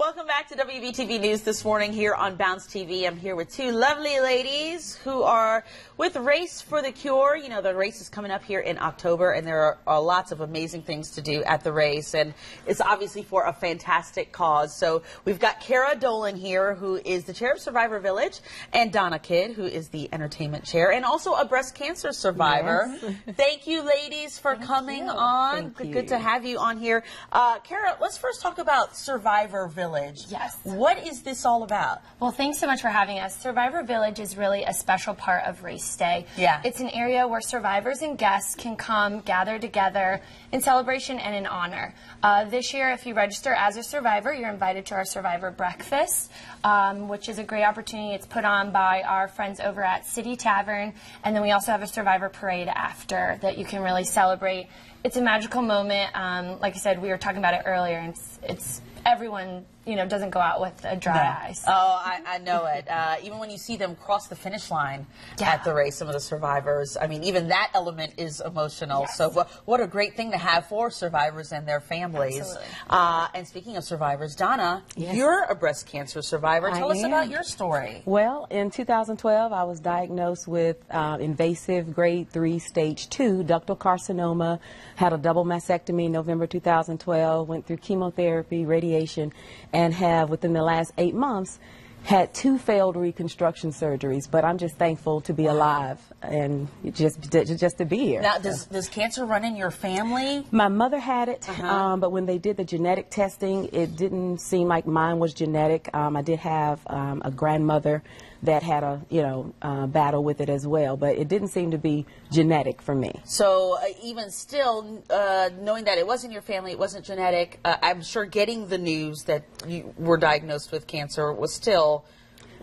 Welcome back to WBTV News this morning here on Bounce TV. I'm here with two lovely ladies who are with Race for the Cure. You know, the race is coming up here in October, and there are lots of amazing things to do at the race, and it's obviously for a fantastic cause. So we've got Kara Dolan here, who is the chair of Survivor Village, and Donna Kidd, who is the entertainment chair, and also a breast cancer survivor. Yes. Thank you, ladies, for coming on. Good to have you on here. Kara, let's first talk about Survivor Village. Yes. What is this all about? Well, thanks so much for having us. Survivor Village is really a special part of Race Day. Yeah. It's an area where survivors and guests can come, gather together in celebration and in honor. This year, if you register as a survivor, you're invited to our Survivor Breakfast, which is a great opportunity. It's put on by our friends over at City Tavern, and then we also have a Survivor Parade after that you can really celebrate. It's a magical moment. Like I said, we were talking about it earlier, and it's everyone, you know, doesn't go out with a dry eye. Oh, I know it. Even when you see them cross the finish line at the race, some of the survivors, I mean, even that element is emotional. Yes. So what a great thing to have for survivors and their families. Absolutely. And speaking of survivors, Donna, you're a breast cancer survivor. Tell us about your story. Well, in 2012, I was diagnosed with invasive grade 3 stage 2 ductal carcinoma, had a double mastectomy in November 2012, went through chemotherapy, radiation, and have, within the last 8 months, had 2 failed reconstruction surgeries. But I'm just thankful to be alive and just to be here. Now, does cancer run in your family? My mother had it, but when they did the genetic testing, it didn't seem like mine was genetic. I did have a grandmother that had a battle with it as well, but it didn't seem to be genetic for me. So even still, knowing that it wasn't your family, it wasn't genetic, I'm sure getting the news that you were diagnosed with cancer was still,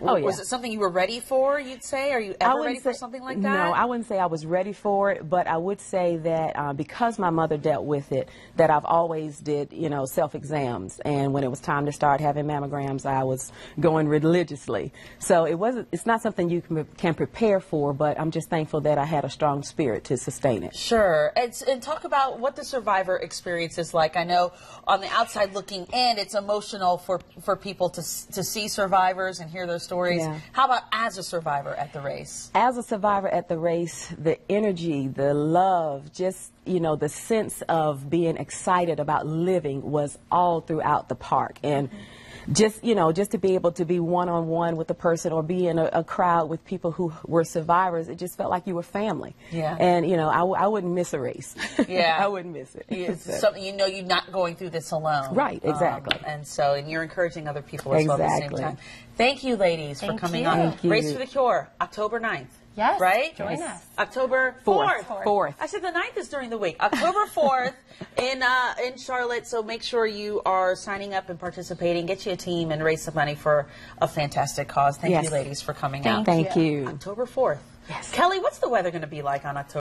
was it something you were ready for, you'd say? Are you ever ready for something like that? No, I wouldn't say I was ready for it, but I would say that because my mother dealt with it, that I've always did, self-exams, and when it was time to start having mammograms, I was going religiously. So it's not something you can prepare for, but I'm just thankful that I had a strong spirit to sustain it. Sure. And talk about what the survivor experience is like. I know on the outside looking in, it's emotional for people to see survivors and hear their stories. Yeah. How about as a survivor at the race? As a survivor at the race, the energy, the love, just, the sense of being excited about living was all throughout the park. And just to be able to be one-on-one with a person or be in a crowd with people who were survivors, it just felt like you were family. Yeah. And, I wouldn't miss a race. Yeah. I wouldn't miss it. It's something, you're not going through this alone. Right, exactly. And you're encouraging other people as well at the same time. Thank you, ladies, for coming on. Thank you. Race for the Cure, October 9th. Yes. Right? Join us. October 4th. 4th. I said the 9th is during the week. October 4th in Charlotte. So make sure you are signing up and participating. Get you a team and raise some money for a fantastic cause. Thank you, ladies, for coming out. Thank you. October 4th. Yes. Kelly, what's the weather going to be like on October